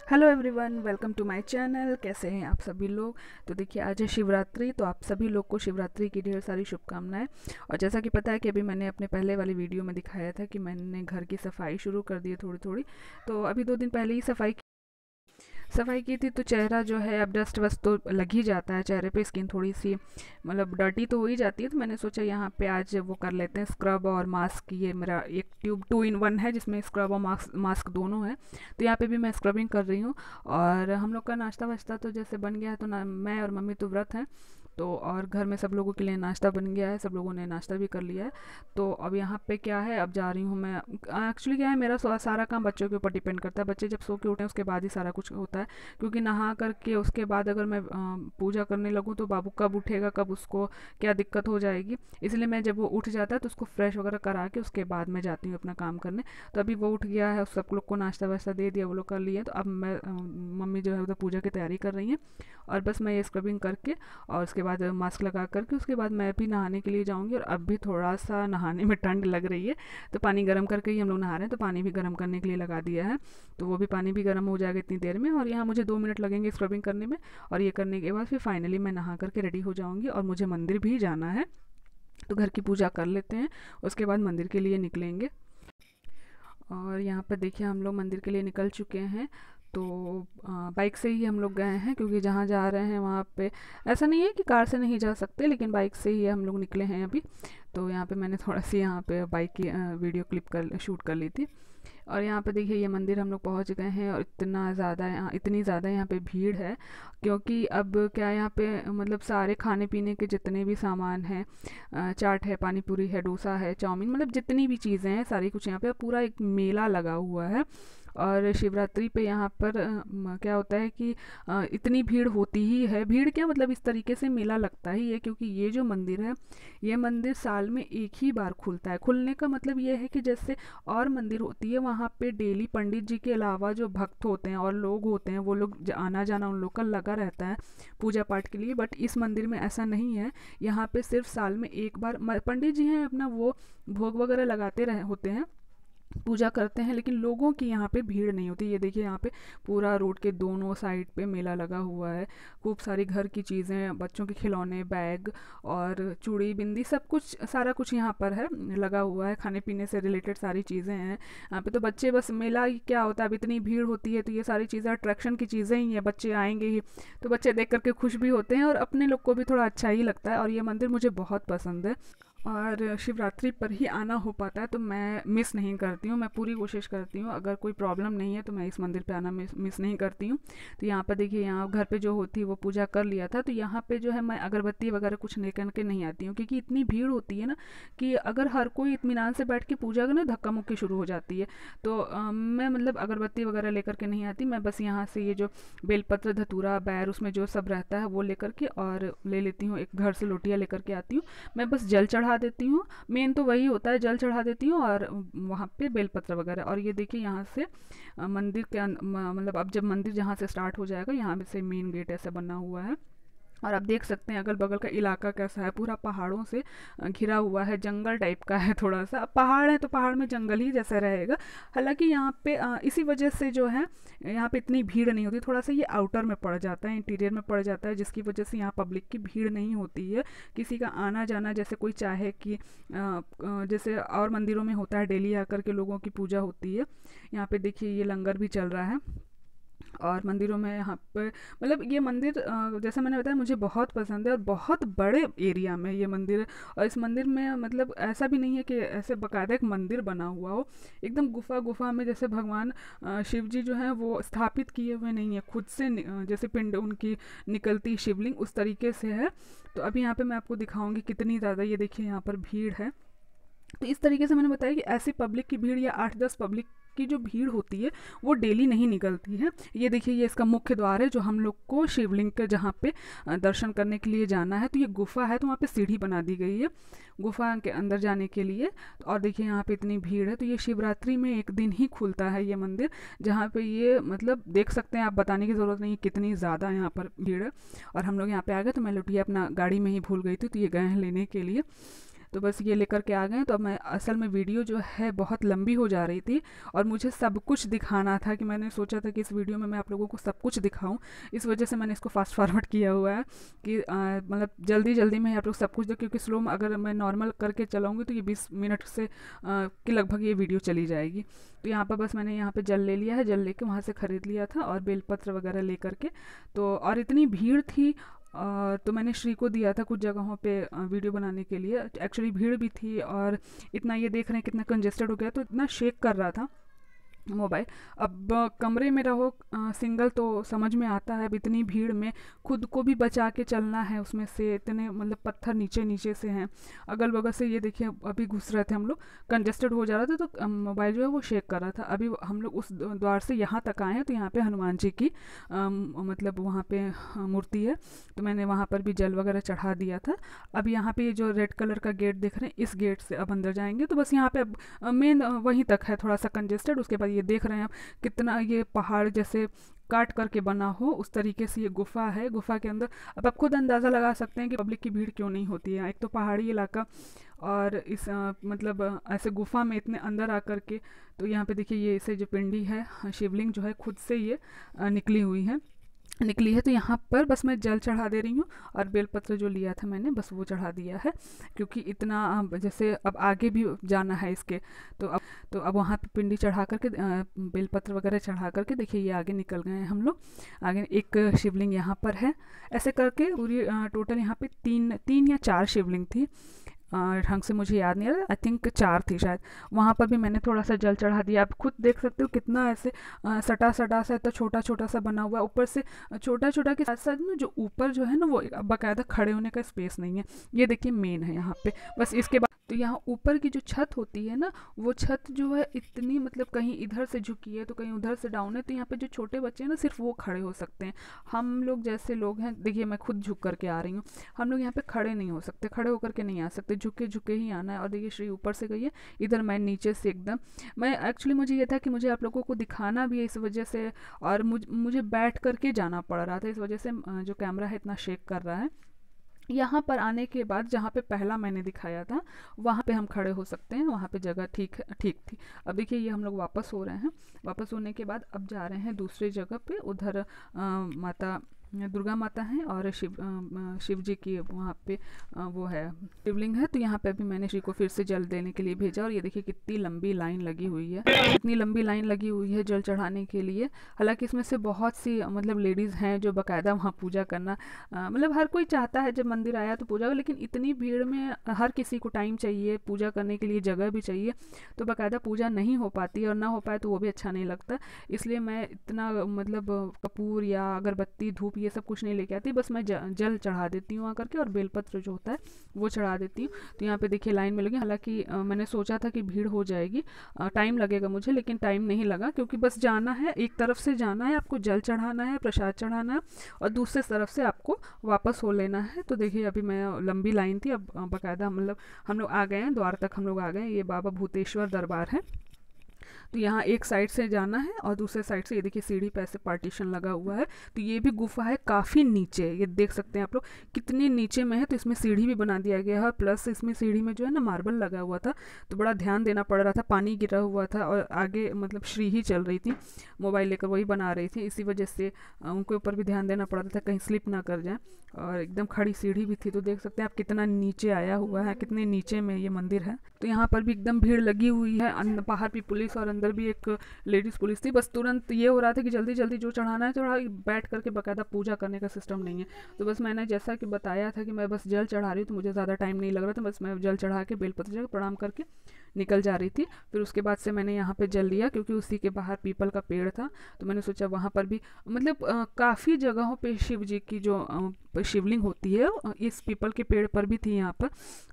Hello everyone, welcome to my channel. कैसे हैं आप सभी लोग। तो देखिए, आज है शिवरात्रि, तो आप सभी लोग को शिवरात्रि की ढेर सारी शुभकामनाएं। और जैसा कि पता है कि अभी मैंने अपने पहले वाली वीडियो में दिखाया था कि मैंने घर की सफाई शुरू कर दी है थोड़ी थोड़ी। तो अभी 2 दिन पहले ही सफाई की थी। तो चेहरा जो है, अब डस्ट वस्ट तो लग ही जाता है चेहरे पे, स्किन थोड़ी सी मतलब डर्टी तो हो ही जाती है। तो मैंने सोचा यहाँ पे आज वो कर लेते हैं, स्क्रब और मास्क। ये मेरा एक ट्यूब 2 in 1 है जिसमें स्क्रब और मास्क दोनों है। तो यहाँ पे भी मैं स्क्रबिंग कर रही हूँ। और हम लोग का नाश्ता वाश्ता तो जैसे बन गया है, तो ना मैं और मम्मी तो व्रत हैं। तो और घर में सब लोगों के लिए नाश्ता बन गया है, सब लोगों ने नाश्ता भी कर लिया है। तो अब यहाँ पे क्या है, अब जा रही हूँ मैं। एक्चुअली क्या है, मेरा सारा काम बच्चों के ऊपर डिपेंड करता है। बच्चे जब सो के उठे उसके बाद ही सारा कुछ होता है। क्योंकि नहा करके उसके बाद अगर मैं पूजा करने लगूँ तो बाबू कब उठेगा, कब उसको क्या दिक्कत हो जाएगी। इसलिए मैं जब वो उठ जाता है तो उसको फ्रेश वगैरह करा के उसके बाद मैं जाती हूँ अपना काम करने। तो अभी वो उठ गया है, सब लोग को नाश्ता वाश्ता दे दिया, वो लोग कर लिए। तो अब मैं मम्मी जो है उधर पूजा की तैयारी कर रही हैं। और बस मैं ये स्क्रबिंग करके और उसके बाद मास्क लगा करके उसके बाद मैं भी नहाने के लिए जाऊँगी। और अब भी थोड़ा सा नहाने में ठंड लग रही है, तो पानी गर्म करके ही हम लोग नहा रहे हैं। तो पानी भी गर्म करने के लिए लगा दिया है, तो वो भी पानी भी गर्म हो जाएगा इतनी देर में। और यहाँ मुझे 2 मिनट लगेंगे स्क्रबिंग करने में। और ये करने के बाद फिर फाइनली मैं नहा करके रेडी हो जाऊँगी और मुझे मंदिर भी जाना है। तो घर की पूजा कर लेते हैं, उसके बाद मंदिर के लिए निकलेंगे। और यहाँ पर देखिए, हम लोग मंदिर के लिए निकल चुके हैं। तो बाइक से ही हम लोग गए हैं, क्योंकि जहाँ जा रहे हैं वहाँ पे ऐसा नहीं है कि कार से नहीं जा सकते, लेकिन बाइक से ही हम लोग निकले हैं अभी। तो यहाँ पे मैंने थोड़ा सी यहाँ पे बाइक की वीडियो क्लिप कर शूट कर ली थी। और यहाँ पे देखिए, ये मंदिर हम लोग पहुँच गए हैं। और इतनी ज़्यादा यहाँ पे भीड़ है, क्योंकि अब क्या यहाँ पे मतलब सारे खाने पीने के जितने भी सामान हैं, चाट है, पानी पूरी है, डोसा है, चाउमीन, मतलब जितनी भी चीज़ें हैं सारी कुछ यहाँ पे पूरा एक मेला लगा हुआ है। और शिवरात्रि पे यहाँ पर क्या होता है कि इतनी भीड़ होती ही है। भीड़ क्या मतलब, इस तरीके से मेला लगता ही है, क्योंकि ये जो मंदिर है, ये मंदिर साल में एक ही बार खुलता है। खुलने का मतलब ये है कि जैसे और मंदिर होती है वहाँ पे डेली पंडित जी के अलावा जो भक्त होते हैं और लोग होते हैं, वो लोग आना जाना उन लोग का लगा रहता है पूजा पाठ के लिए। बट इस मंदिर में ऐसा नहीं है। यहाँ पे सिर्फ साल में एक बार पंडित जी हैं अपना वो भोग वगैरह लगाते रहे होते हैं, पूजा करते हैं, लेकिन लोगों की यहाँ पे भीड़ नहीं होती। ये देखिए, यहाँ पे पूरा रोड के दोनों साइड पे मेला लगा हुआ है। खूब सारी घर की चीज़ें, बच्चों के खिलौने, बैग और चूड़ी बिंदी, सब कुछ सारा कुछ यहाँ पर है, लगा हुआ है। खाने पीने से रिलेटेड सारी चीज़ें हैं यहाँ पे। तो बच्चे बस, मेला ही क्या होता है, अब इतनी भीड़ होती है तो ये सारी चीज़ें अट्रैक्शन की चीज़ें ही हैं, बच्चे आएंगे ही। तो बच्चे देख करके खुश भी होते हैं और अपने लोग को भी थोड़ा अच्छा ही लगता है। और ये मंदिर मुझे बहुत पसंद है। और शिवरात्रि पर ही आना हो पाता है, तो मैं मिस नहीं करती हूँ। मैं पूरी कोशिश करती हूँ, अगर कोई प्रॉब्लम नहीं है तो मैं इस मंदिर पे आना मिस नहीं करती हूँ। तो यहाँ पर देखिए, यहाँ घर पे जो होती है वो पूजा कर लिया था। तो यहाँ पे जो है, मैं अगरबत्ती वगैरह कुछ लेकर के नहीं आती हूँ, क्योंकि इतनी भीड़ होती है ना कि अगर हर कोई इत्मीनान से बैठ के पूजा करे, धक्का मुक्की शुरू हो जाती है। तो मैं मतलब अगरबत्ती वगैरह लेकर के नहीं आती। मैं बस यहाँ से ये जो बेलपत्र, धतूरा, बैर, उसमें जो सब रहता है वो लेकर के और ले लेती हूँ। एक घर से लोटिया लेकर के आती हूँ। मैं बस जल चढ़ा देती हूँ, मेन तो वही होता है, जल चढ़ा देती हूँ और वहाँ पे बेलपत्र वगैरह। और ये देखिए, यहाँ से मंदिर के मतलब अब जब मंदिर जहाँ से स्टार्ट हो जाएगा, यहाँ से मेन गेट ऐसा बना हुआ है। और आप देख सकते हैं अगल बगल का इलाका कैसा है, पूरा पहाड़ों से घिरा हुआ है, जंगल टाइप का है थोड़ा सा। अब पहाड़ है तो पहाड़ में जंगल ही जैसा रहेगा। हालांकि यहाँ पे इसी वजह से जो है, यहाँ पे इतनी भीड़ नहीं होती। थोड़ा सा ये आउटर में पड़ जाता है, इंटीरियर में पड़ जाता है, जिसकी वजह से यहाँ पब्लिक की भीड़ नहीं होती है। किसी का आना जाना, जैसे कोई चाहे कि जैसे और मंदिरों में होता है, डेली आकर के लोगों की पूजा होती है। यहाँ पे देखिए, ये लंगर भी चल रहा है। और मंदिरों में यहाँ पे मतलब ये मंदिर जैसा मैंने बताया, मुझे बहुत पसंद है। और बहुत बड़े एरिया में ये मंदिर है। और इस मंदिर में मतलब ऐसा भी नहीं है कि ऐसे बाकायदा एक मंदिर बना हुआ हो, एकदम गुफा गुफा में, जैसे भगवान शिव जी जो हैं वो स्थापित किए हुए नहीं है खुद से, जैसे पिंड उनकी निकलती शिवलिंग उस तरीके से है। तो अभी यहाँ पे मैं आपको दिखाऊंगी कितनी ज़्यादा, ये देखिए यहाँ पर भीड़ है। तो इस तरीके से मैंने बताया कि ऐसी पब्लिक की भीड़ या 8-10 पब्लिक की जो भीड़ होती है वो डेली नहीं निकलती है। ये देखिए, ये इसका मुख्य द्वार है, जो हम लोग को शिवलिंग के जहाँ पे दर्शन करने के लिए जाना है। तो ये गुफा है, तो वहाँ पे सीढ़ी बना दी गई है गुफा के अंदर जाने के लिए। और देखिए, यहाँ पे इतनी भीड़ है। तो ये शिवरात्रि में एक दिन ही खुलता है ये मंदिर, जहाँ पे ये मतलब देख सकते हैं आप, बताने की ज़रूरत नहीं कितनी ज़्यादा यहाँ पर भीड़ है। और हम लोग यहाँ पे आ गए, तो मैं लुटिया अपना गाड़ी में ही भूल गई थी, तो ये गए हैं लेने के लिए। तो बस ये लेकर के आ गए। तो अब मैं असल में वीडियो जो है बहुत लंबी हो जा रही थी और मुझे सब कुछ दिखाना था, कि मैंने सोचा था कि इस वीडियो में मैं आप लोगों को सब कुछ दिखाऊं। इस वजह से मैंने इसको फास्ट फॉरवर्ड किया हुआ है कि मतलब जल्दी जल्दी में आप लोग सब कुछ दो, क्योंकि स्लो में अगर मैं नॉर्मल करके चलाऊँगी तो ये 20 मिनट से के लगभग ये वीडियो चली जाएगी। तो यहाँ पर बस मैंने यहाँ पे जल ले लिया है, जल लेके वहाँ से ख़रीद लिया था और बेलपत्र वगैरह ले करके। तो और इतनी भीड़ थी, तो मैंने श्री को दिया था कुछ जगहों पे वीडियो बनाने के लिए। एक्चुअली भीड़ भी थी और इतना ये देख रहे हैं कितना कंजेस्टेड हो गया, तो इतना शेक कर रहा था मोबाइल। अब कमरे में रहो सिंगल तो समझ में आता है, अब इतनी भीड़ में खुद को भी बचा के चलना है, उसमें से इतने मतलब पत्थर नीचे नीचे से हैं, अगल बगल से ये देखिए अभी घुस रहे थे हम लोग, कंजेस्टेड हो जा रहा था तो मोबाइल जो है वो शेक कर रहा था। अभी हम लोग उस द्वार से यहाँ तक आए हैं, तो यहाँ पे हनुमान जी की मतलब वहाँ पे मूर्ति है, तो मैंने वहाँ पर भी जल वगैरह चढ़ा दिया था। अब यहाँ पे ये जो रेड कलर का गेट देख रहे हैं, इस गेट से अब अंदर जाएंगे। तो बस यहाँ पे अब मेन वहीं तक है थोड़ा सा कंजेस्टेड। उसके बाद ये देख रहे हैं आप कितना ये पहाड़ जैसे काट करके बना हो उस तरीके से ये गुफा है। गुफा के अंदर अब आप खुद अंदाज़ा लगा सकते हैं कि पब्लिक की भीड़ क्यों नहीं होती है। एक तो पहाड़ी इलाका और इस मतलब ऐसे गुफा में इतने अंदर आकर के, तो यहाँ पे देखिए ये इसे जो पिंडी है शिवलिंग जो है खुद से ये निकली है। तो यहाँ पर बस मैं जल चढ़ा दे रही हूँ और बेलपत्र जो लिया था मैंने बस वो चढ़ा दिया है, क्योंकि इतना जैसे अब आगे भी जाना है इसके। तो अब वहाँ पे पिंडी चढ़ा करके बेलपत्र वगैरह चढ़ा करके देखिए ये आगे निकल गए हैं हम लोग। आगे एक शिवलिंग यहाँ पर है, ऐसे करके पूरी टोटल यहाँ पे तीन या चार शिवलिंग थी, ढंग से मुझे याद नहीं आ रहा, आई थिंक 4 थी शायद। वहाँ पर भी मैंने थोड़ा सा जल चढ़ा दिया। आप खुद देख सकते हो कितना ऐसे सटा सटा सा तो छोटा छोटा सा बना हुआ है। ऊपर से छोटा छोटा के साथ साथ ना जो ऊपर जो है ना वो बाकायदा खड़े होने का स्पेस नहीं है। ये देखिए मेन है यहाँ पे। बस इसके बाद तो यहाँ ऊपर की जो छत होती है ना, वो छत जो है इतनी मतलब कहीं इधर से झुकी है तो कहीं उधर से डाउन है, तो यहाँ पे जो छोटे बच्चे हैं ना सिर्फ वो खड़े हो सकते हैं। हम लोग जैसे लोग हैं, देखिए मैं खुद झुक करके आ रही हूँ, हम लोग यहाँ पे खड़े नहीं हो सकते, खड़े होकर के नहीं आ सकते, झुके झुके ही आना है। और देखिए श्री ऊपर से गई है, इधर मैं नीचे से एकदम, मैं एक्चुअली मुझे ये था कि मुझे आप लोगों को दिखाना भी है इस वजह से, और मुझे बैठ करके जाना पड़ रहा था, इस वजह से जो कैमरा है इतना शेक कर रहा है। यहाँ पर आने के बाद जहाँ पे पहला मैंने दिखाया था वहाँ पे हम खड़े हो सकते हैं, वहाँ पे जगह ठीक थी। अब देखिए ये हम लोग वापस हो रहे हैं, वापस होने के बाद अब जा रहे हैं दूसरी जगह पे। उधर माता दुर्गा माता हैं और शिव जी की वहाँ पे वो है शिवलिंग है। तो यहाँ पे अभी मैंने श्री को फिर से जल देने के लिए भेजा और ये देखिए कितनी लंबी लाइन लगी हुई है, कितनी लंबी लाइन लगी हुई है जल चढ़ाने के लिए। हालांकि इसमें से बहुत सी मतलब लेडीज़ हैं जो बाकायदा वहाँ पूजा करना मतलब हर कोई चाहता है जब मंदिर आया तो पूजा, लेकिन इतनी भीड़ में हर किसी को टाइम चाहिए, पूजा करने के लिए जगह भी चाहिए, तो बाकायदा पूजा नहीं हो पाती और ना हो पाए तो वो भी अच्छा नहीं लगता। इसलिए मैं इतना मतलब कपूर या अगरबत्ती धूप ये सब कुछ नहीं लेके आती, बस मैं जल चढ़ा देती हूँ आकर के और बेलपत्र जो होता है वो चढ़ा देती हूँ। तो यहाँ पे देखिए लाइन में लगी, हालांकि मैंने सोचा था कि भीड़ हो जाएगी, टाइम लगेगा मुझे, लेकिन टाइम नहीं लगा, क्योंकि बस जाना है, एक तरफ से जाना है, आपको जल चढ़ाना है, प्रसाद चढ़ाना है और दूसरे तरफ से आपको वापस हो लेना है। तो देखिए अभी मैं लंबी लाइन थी, अब बाकायदा मतलब हम लोग आ गए हैं, द्वार तक हम लोग आ गए हैं। ये बाबा भूतेश्वर दरबार है। तो यहाँ एक साइड से जाना है और दूसरे साइड से ये देखिए सीढ़ी पे ऐसे पार्टीशन लगा हुआ है। तो ये भी गुफा है काफ़ी नीचे, ये देख सकते हैं आप लोग कितने नीचे में है। तो इसमें सीढ़ी भी बना दिया गया है, प्लस इसमें सीढ़ी में जो है ना मार्बल लगा हुआ था, तो बड़ा ध्यान देना पड़ रहा था, पानी गिरा हुआ था और आगे मतलब श्री ही चल रही थी, मोबाइल लेकर वही बना रही थी, इसी वजह से उनके ऊपर भी ध्यान देना पड़ रहा था कहीं स्लिप ना कर जाए। और एकदम खड़ी सीढ़ी भी थी, तो देख सकते हैं आप कितना नीचे आया हुआ है, कितने नीचे में ये मंदिर है। तो यहाँ पर भी एकदम भीड़ लगी हुई है, बाहर भी पुलिस और अंदर भी एक लेडीज़ पुलिस थी। बस तुरंत ये हो रहा था कि जल्दी जल्दी जो चढ़ाना है थोड़ा बैठ करके बाकायदा पूजा करने का सिस्टम नहीं है। तो बस मैंने जैसा कि बताया था कि मैं बस जल चढ़ा रही हूँ, तो मुझे ज़्यादा टाइम नहीं लग रहा था, बस मैं जल चढ़ा के बेलपत्र जगह प्रणाम करके निकल जा रही थी। फिर उसके बाद से मैंने यहाँ पे जल लिया, क्योंकि उसी के बाहर पीपल का पेड़ था, तो मैंने सोचा वहाँ पर भी मतलब काफ़ी जगहों पे शिव जी की जो शिवलिंग होती है इस पीपल के पेड़ पर भी थी यहाँ पर।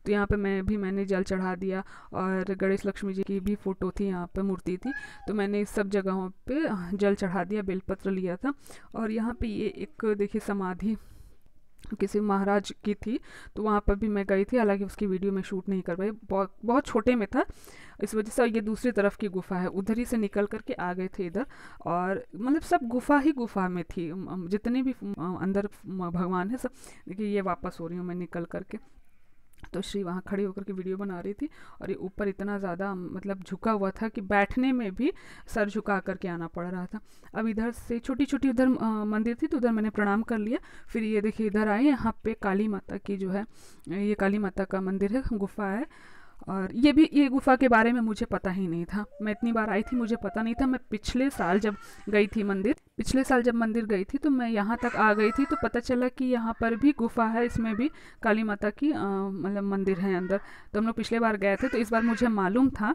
तो यहाँ पे मैंने जल चढ़ा दिया और गणेश लक्ष्मी जी की भी फ़ोटो थी, यहाँ पे मूर्ति थी, तो मैंने इस सब जगहों पे जल चढ़ा दिया, बेलपत्र लिया था। और यहाँ पे ये एक देखिए समाधि किसी महाराज की थी, तो वहाँ पर भी मैं गई थी, हालांकि उसकी वीडियो में शूट नहीं कर पाई, बहुत छोटे में था, इस वजह से। ये दूसरी तरफ की गुफा है, उधर ही से निकल करके आ गए थे इधर, और मतलब सब गुफा ही गुफा में थी, जितने भी अंदर भगवान है सब। देखिए ये वापस हो रही हूँ मैं निकल करके, तो श्री वहाँ खड़ी होकर के वीडियो बना रही थी और ये ऊपर इतना ज़्यादा मतलब झुका हुआ था कि बैठने में भी सर झुका करके आना पड़ रहा था। अब इधर से छोटी छोटी उधर मंदिर थी तो उधर मैंने प्रणाम कर लिया। फिर ये देखिए इधर आए, यहाँ पे काली माता की जो है, ये काली माता का मंदिर है, गुफा है। और ये गुफ़ा के बारे में मुझे पता ही नहीं था। मैं इतनी बार आई थी, मुझे पता नहीं था। मैं पिछले साल जब गई थी मंदिर गई थी तो मैं यहाँ तक आ गई थी तो पता चला कि यहाँ पर भी गुफ़ा है, इसमें भी काली माता की मतलब मंदिर है अंदर। तो हम लोग पिछले बार गए थे तो इस बार मुझे मालूम था,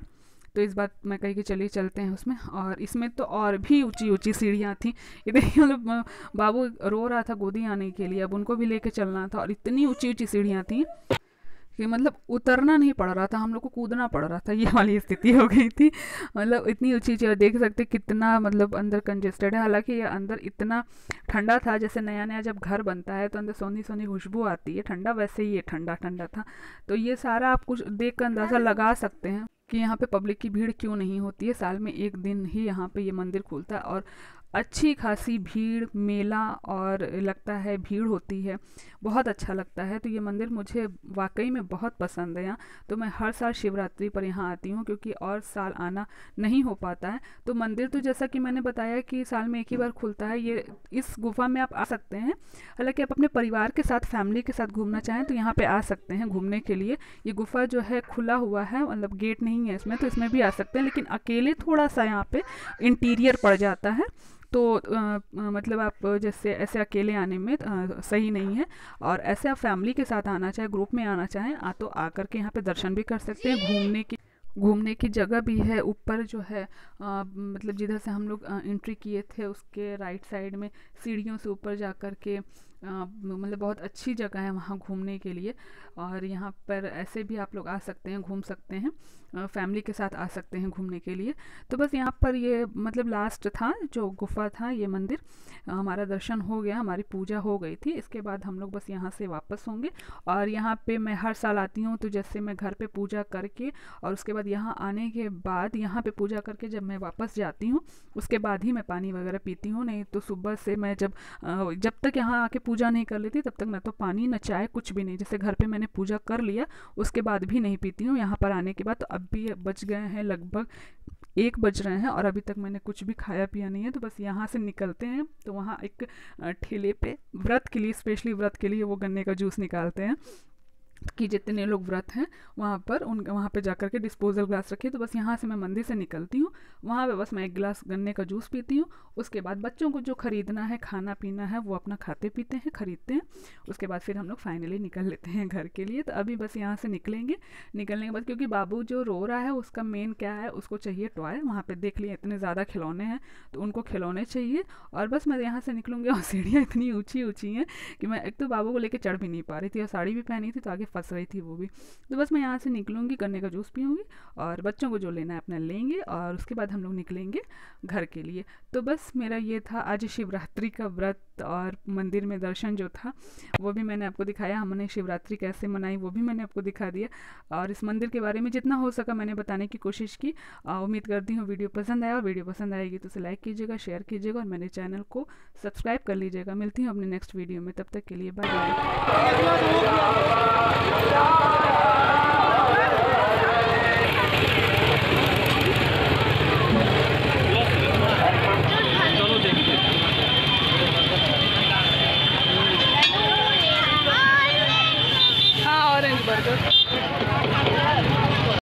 तो इस बार मैं कही कि चलिए चलते हैं उसमें। और इसमें तो और भी ऊंची ऊंची सीढ़ियाँ थी। ये देखिए मतलब बाबू रो रहा था गोदी आने के लिए, अब उनको भी लेके चलना था और इतनी ऊंची ऊंची सीढ़ियाँ थी कि मतलब उतरना नहीं पड़ रहा था, हम लोग को कूदना पड़ रहा था। ये वाली स्थिति हो गई थी। मतलब इतनी ऊंची ऊंची, देख सकते कितना मतलब अंदर कंजेस्टेड है। हालांकि ये अंदर इतना ठंडा था, जैसे नया नया जब घर बनता है तो अंदर सोनी सोनी खुशबू आती है ठंडा, वैसे ही ये ठंडा ठंडा था। तो ये सारा आप कुछ देख कर अंदाज़ा लगा सकते हैं कि यहाँ पे पब्लिक की भीड़ क्यों नहीं होती है। साल में एक दिन ही यहाँ पे ये मंदिर खुलता है और अच्छी खासी भीड़, मेला और लगता है भीड़ होती है, बहुत अच्छा लगता है। तो ये मंदिर मुझे वाकई में बहुत पसंद है यहाँ। तो मैं हर साल शिवरात्रि पर यहाँ आती हूँ क्योंकि और साल आना नहीं हो पाता है। तो मंदिर तो जैसा कि मैंने बताया कि साल में एक ही बार खुलता है। ये इस गुफा में आप आ सकते हैं, हालांकि आप अपने परिवार के साथ, फैमिली के साथ घूमना चाहें तो यहाँ पे आ सकते हैं घूमने के लिए। ये गुफा जो है खुला हुआ है, मतलब गेट नहीं है इसमें, तो इसमें भी आ सकते हैं। लेकिन अकेले थोड़ा सा यहाँ पे इंटीरियर पड़ जाता है, तो मतलब आप जैसे ऐसे अकेले आने में सही नहीं है। और ऐसे आप फैमिली के साथ आना चाहे, ग्रुप में आना चाहें तो आकर के यहाँ पे दर्शन भी कर सकते हैं। घूमने की जगह भी है ऊपर जो है, मतलब जिधर से हम लोग एंट्री किए थे उसके राइट साइड में सीढ़ियों से ऊपर जा कर के मतलब बहुत अच्छी जगह है वहाँ घूमने के लिए। और यहाँ पर ऐसे भी आप लोग आ सकते हैं, घूम सकते हैं, फैमिली के साथ आ सकते हैं घूमने के लिए। तो बस यहाँ पर ये मतलब लास्ट था जो गुफा था, ये मंदिर हमारा दर्शन हो गया, हमारी पूजा हो गई थी। इसके बाद हम लोग बस यहाँ से वापस होंगे। और यहाँ पे मैं हर साल आती हूँ, तो जैसे मैं घर पे पूजा करके और उसके बाद यहाँ आने के बाद यहाँ पे पूजा करके जब मैं वापस जाती हूँ उसके बाद ही मैं पानी वगैरह पीती हूँ। नहीं तो सुबह से मैं जब तक यहाँ आके पूजा नहीं कर लेती तब तक ना तो पानी ना चाय कुछ भी नहीं। जैसे घर पे मैंने पूजा कर लिया उसके बाद भी नहीं पीती हूँ। यहाँ पर आने के बाद तो अब भी बज गए हैं, लगभग 1 बज रहे हैं और अभी तक मैंने कुछ भी खाया पिया नहीं है। तो बस यहाँ से निकलते हैं तो वहाँ एक ठेले पे व्रत के लिए, स्पेशली व्रत के लिए वो गन्ने का जूस निकालते हैं कि जितने लोग व्रत हैं वहाँ पे जाकर के डिस्पोजल ग्लास रखिए। तो बस यहाँ से मैं मंदिर से निकलती हूँ, वहाँ पे बस मैं 1 गिलास गन्ने का जूस पीती हूँ। उसके बाद बच्चों को जो ख़रीदना है, खाना पीना है, वो अपना खाते पीते हैं, ख़रीदते हैं। उसके बाद फिर हम लोग फाइनली निकल लेते हैं घर के लिए। तो अभी बस यहाँ से निकलेंगे। निकलने के बाद क्योंकि बाबू जो रो रहा है उसका मेन क्या है, उसको चाहिए टॉय। वहाँ पर देख लिए इतने ज़्यादा खिलौने हैं तो उनको खिलौने चाहिए। और बस मैं यहाँ से निकलूँगी और सीढ़ियाँ इतनी ऊँची ऊँची हैं कि मैं एक तो बाबू को लेकर चढ़ भी नहीं पा रही थी और साड़ी भी पहनी थी तो आगे फंस रही थी वो भी। तो बस मैं यहाँ से निकलूँगी, गन्ने का जूस पीऊँगी और बच्चों को जो लेना है अपना लेंगे और उसके बाद हम लोग निकलेंगे घर के लिए। तो बस मेरा ये था आज शिवरात्रि का व्रत और मंदिर में दर्शन जो था वो भी मैंने आपको दिखाया। हमने शिवरात्रि कैसे मनाई वो भी मैंने आपको दिखा दिया और इस मंदिर के बारे में जितना हो सका मैंने बताने की कोशिश की। उम्मीद करती हूँ वीडियो पसंद आया, और वीडियो पसंद आएगी तो उसे लाइक कीजिएगा, शेयर कीजिएगा और मेरे चैनल को सब्सक्राइब कर लीजिएगा। मिलती हूँ अपने नेक्स्ट वीडियो में, तब तक के लिए बाय।